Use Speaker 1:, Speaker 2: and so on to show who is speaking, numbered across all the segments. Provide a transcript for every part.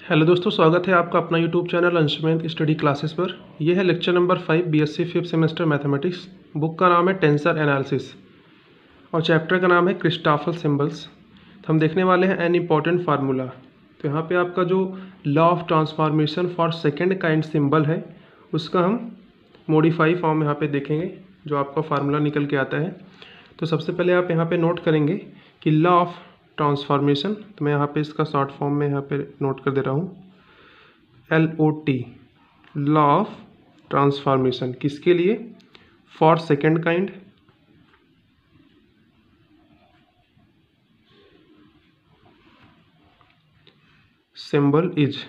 Speaker 1: Hello दोस्तों, स्वागत है आपका अपना YouTube channel Anshuman study classes पर। यह है lecture number 5 BSc 5th semester mathematics. Book का नाम है टेंसर एनालिसिस और चैप्टर का नाम है क्रिस्टॉफल सिंबल्स। तो हम देखने वाले हैं एन इम्पॉर्टेंट फार्मूला। तो यहाँ पे आपका जो law of transformation for second kind symbol है उसका हम मॉडिफाई फॉर्म यहाँ पे देखेंगे, जो आपका फार्मूला निकल के आता है। तो सबसे पहले आप यहाँ पे नोट करेंगे कि लॉ ऑफ ट्रांसफॉर्मेशन, तो मैं यहाँ पे इसका शॉर्ट फॉर्म में यहाँ पे नोट कर दे रहा हूँ, LOT, लॉ ऑफ ट्रांसफॉर्मेशन। किसके लिए? For second kind, symbol is.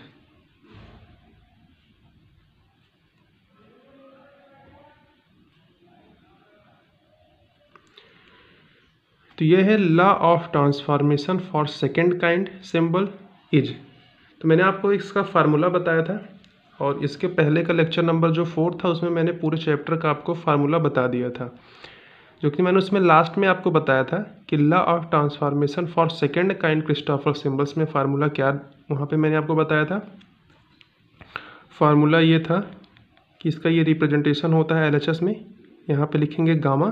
Speaker 1: तो यह है law of transformation for second kind symbol is. तो मैंने आपको इसका फार्मूला बताया था और इसके पहले का लेक्चर नंबर जो 4 था उसमें मैंने पूरे चैप्टर का आपको फार्मूला बता दिया था, जो कि मैंने उसमें लास्ट में आपको बताया था कि law of transformation for second kind Christoffel symbols में फार्मूला क्या, वहाँ पे मैंने आपको बताया था फार्मूला ये था कि इसका ये रिप्रेजेंटेशन होता है LHS में। यहाँ पे लिखेंगे गामा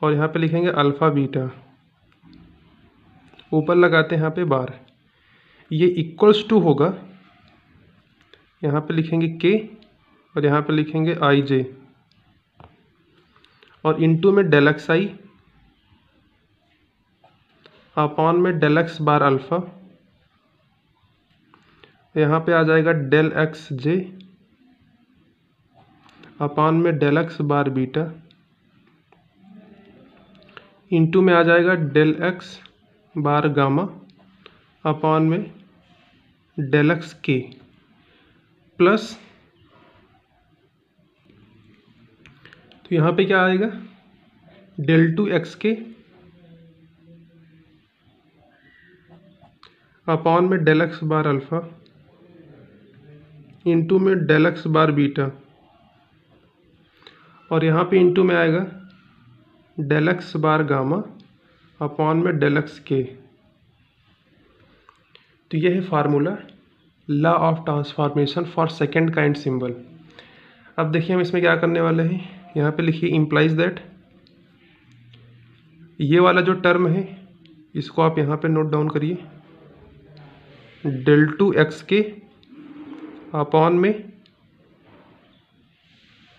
Speaker 1: और यहाँ पे लिखेंगे अल्फ़ा बीटा, ऊपर लगाते हैं यहाँ पे बार। ये इक्वल्स टू होगा, यहाँ पे लिखेंगे K और यहाँ पे लिखेंगे IJ और इनटू में डेल एक्स आई अपॉन में डेल एक्स बार अल्फ़ा, यहाँ पे आ जाएगा डेल एक्स जे अपॉन में डेल एक्स बार बीटा, इनटू में आ जाएगा डेल एक्स बार गामा अपॉन में डेल एक्स के प्लस, तो यहाँ पे क्या आएगा डेल टू एक्स के अपॉन में डेल एक्स बार अल्फ़ा इंटू में डेल एक्स बार बीटा और यहाँ पे इंटू में आएगा डेल एक्स बार गामा अपॉन में डेल एक्स के। तो यह है formula law of transformation for second kind symbol. अब देखिए हम इसमें क्या करने वाले हैं, यहाँ पे लिखिए इम्प्लाइज दैट, ये वाला जो टर्म है इसको आप यहाँ पे नोट डाउन करिए, डेल टू एक्स के अपॉन में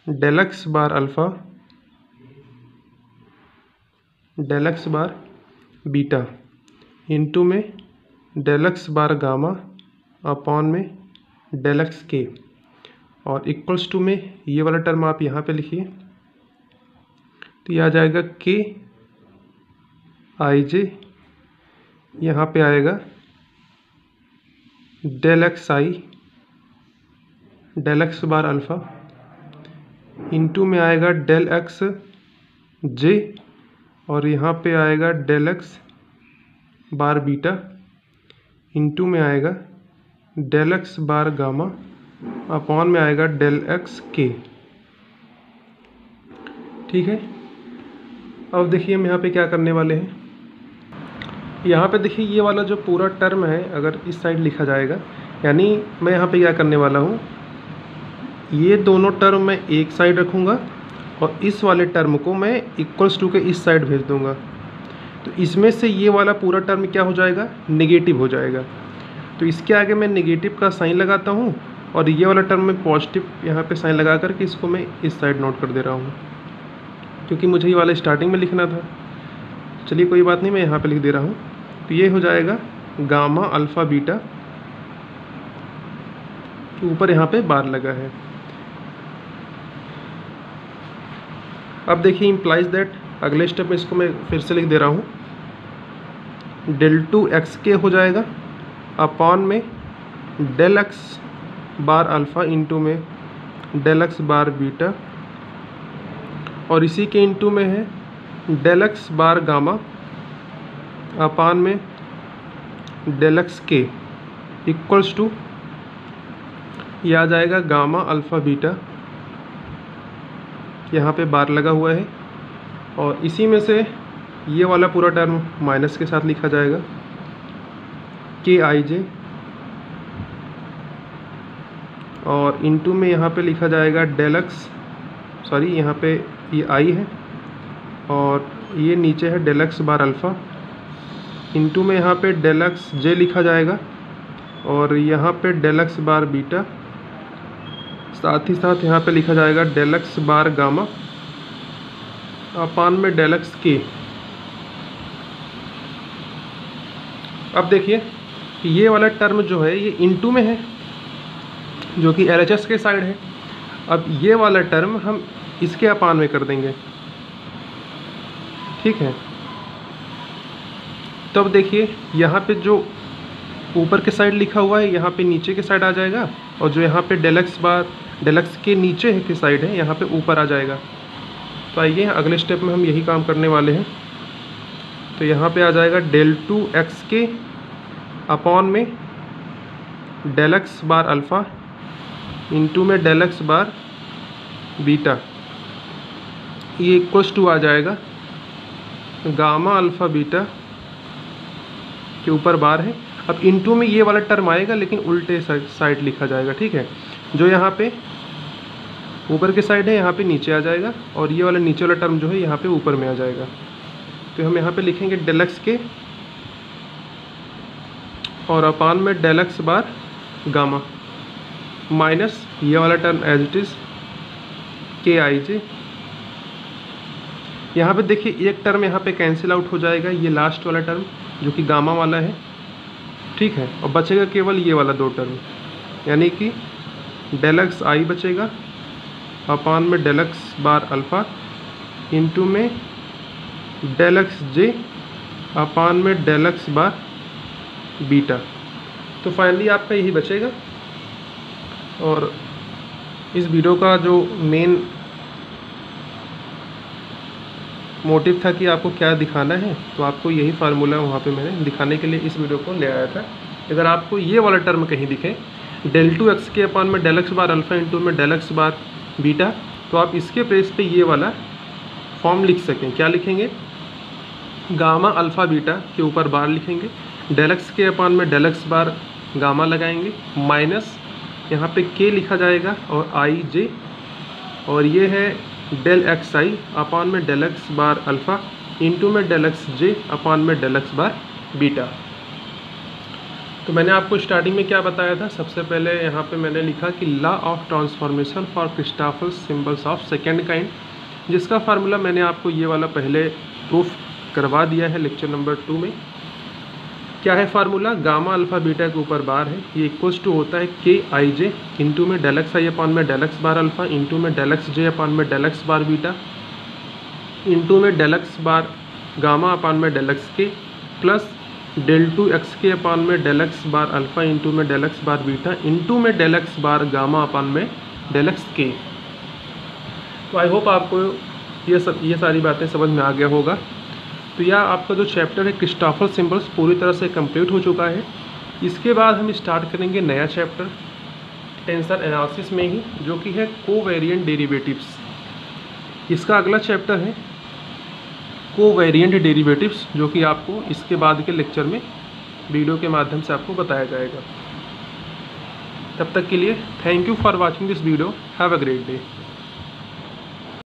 Speaker 1: डेल एक्स बार अल्फ़ा डेल एक्स बार बीटा इंटू में डेल एक्स बार गामा अपॉन में डेल एक्स के और इक्वल्स टू में ये वाला टर्म आप यहाँ पे लिखिए, तो ये आ जाएगा के आई जे, यहाँ पे आएगा डेल एक्स आई डेल एक्स बार अल्फ़ा इंटू में आएगा डेल एक्स जे और यहाँ पे आएगा डेल एक्स बार बीटा इंटू में आएगा डेल एक्स बार गामा अपॉन में आएगा डेल एक्स के। ठीक है, अब देखिए हम यहाँ पे क्या करने वाले हैं, यहाँ पे देखिए ये वाला जो पूरा टर्म है अगर इस साइड लिखा जाएगा, यानी मैं यहाँ पे क्या करने वाला हूँ, ये दोनों टर्म मैं एक साइड रखूँगा और इस वाले टर्म को मैं इक्वल्स टू के इस साइड भेज दूँगा। तो इसमें से ये वाला पूरा टर्म क्या हो जाएगा, नेगेटिव हो जाएगा। तो इसके आगे मैं नेगेटिव का साइन लगाता हूँ और ये वाला टर्म में पॉजिटिव यहाँ पे साइन लगा करके इसको मैं इस साइड नोट कर दे रहा हूँ, क्योंकि मुझे ये वाला स्टार्टिंग में लिखना था। चलिए कोई बात नहीं, मैं यहाँ पे लिख दे रहा हूँ। तो ये हो जाएगा गामा अल्फ़ा बीटा, ऊपर यहाँ पे बार लगा है। अब देखिए इम्प्लाइज दैट, अगले स्टेप में इसको मैं फिर से लिख दे रहा हूँ, डेल टू एक्स के हो जाएगा अपॉन में डेल एक्स बार अल्फ़ा इंटू में डेल एक्स बार बीटा और इसी के इंटू में है डेल एक्स बार गामा अपॉन में डेल एक्स के इक्वल्स टू, ये आ जाएगा गामा अल्फ़ा बीटा, यहाँ पे बार लगा हुआ है और इसी में से ये वाला पूरा टर्म माइनस के साथ लिखा जाएगा, के आई जे और इनटू में यहाँ पे लिखा जाएगा डेल एक्स, सॉरी यहाँ पे ये आई है और ये नीचे है डेल एक्स बार अल्फ़ा, इनटू में यहाँ पे डेल एक्स जे लिखा जाएगा और यहाँ पे डेल एक्स बार बीटा, साथ ही साथ यहाँ पे लिखा जाएगा डेल एक्स बार गामा अपान में डेल एक्स के। अब देखिए ये वाला टर्म जो है ये इनटू में है जो कि LHS के साइड है। अब ये वाला टर्म हम इसके अपान में कर देंगे, ठीक है। तो अब देखिए यहाँ पे जो ऊपर के साइड लिखा हुआ है यहाँ पे नीचे के साइड आ जाएगा और जो यहाँ पे डेल एक्स के नीचे के साइड है यहाँ पे ऊपर आ जाएगा। तो आइए अगले स्टेप में हम यही काम करने वाले हैं। तो यहाँ पे आ जाएगा डेल 2x के अपॉन में डेल एक्स बार अल्फ़ा इंटू में डेल एक्स बार बीटा, ये इक्वल्स टू आ जाएगा गामा अल्फ़ा बीटा के ऊपर बार है। अब इनटू में ये वाला टर्म आएगा लेकिन उल्टे साइड लिखा जाएगा, ठीक है। जो यहाँ पे ऊपर के साइड है यहाँ पे नीचे आ जाएगा और ये वाला नीचे वाला टर्म जो है यहाँ पे ऊपर में आ जाएगा। तो हम यहाँ पे लिखेंगे डेल एक्स के और अपान में डेल एक्स बार गामा माइनस ये वाला टर्म एज इट इज़ के आई जे। यहाँ पे देखिए एक टर्म यहाँ पे कैंसिल आउट हो जाएगा, ये लास्ट वाला टर्म जो कि गामा वाला है, ठीक है। और बचेगा केवल ये वाला दो टर्म, यानी कि डेल एक्स आई बचेगा अपान में डेल एक्स बार अल्फ़ा इंटू में डेल एक्स जे अपान में डेल एक्स बार बीटा। तो फाइनली आपका यही बचेगा। और इस वीडियो का जो मेन मोटिव था कि आपको क्या दिखाना है, तो आपको यही फार्मूला वहाँ पे मैंने दिखाने के लिए इस वीडियो को ले आया था। अगर आपको ये वाला टर्म कहीं दिखे डेल 2x के अपान में डेल एक्स बार अल्फ़ा इंटू में डेल एक्स बार बीटा, तो आप इसके प्लेस पे ये वाला फॉर्म लिख सकें। क्या लिखेंगे? गामा अल्फ़ा बीटा के ऊपर बार लिखेंगे, डेल एक्स के अपान में डेल एक्स बार गामा लगाएंगे माइनस यहाँ पे के लिखा जाएगा और आई जे, और ये है डेल एक्स आई अपान में डेल एक्स बार अल्फ़ा इंटू में डेल एक्स जे अपान में डेल एक्स बार बीटा। तो मैंने आपको स्टार्टिंग में क्या बताया था? सबसे पहले यहाँ पे मैंने लिखा कि law of transformation for Christoffel symbols of second kind, जिसका फार्मूला मैंने आपको ये वाला पहले प्रूफ करवा दिया है लेक्चर नंबर 2 में। क्या है फार्मूला? गामा अल्फ़ा बीटा के ऊपर बार है, ये इक्वल्स टू होता है के आई जे इंटू में डेल एक्स आई अपान में डेल एक्स बार अल्फ़ा इंटू में डेल एक्स जे अपान में डेल एक्स बार बीटा इंटू में डेल एक्स बार गामा अपान में डेल एक्स के प्लस डेल 2x के अपान में डेल एक्स बार अल्फ़ा इंटू में डेल एक्स बार बीटा इंटू में डेल एक्स बार गामा अपान में डेल एक्स के। तो आई होप आपको ये सारी बातें समझ में आ गया होगा। तो यह आपका जो चैप्टर है क्रिस्टॉफर सिंबल्स पूरी तरह से कंप्लीट हो चुका है। इसके बाद हम स्टार्ट करेंगे नया चैप्टर टेंसर एनालिसिस में ही, जो कि है कोवेरिएंट डेरिवेटिव्स। इसका अगला चैप्टर है कोवेरिएंट डेरिवेटिव्स, जो कि आपको इसके बाद के लेक्चर में वीडियो के माध्यम से आपको बताया जाएगा। तब तक के लिए thank you for watching this video. Have a great day.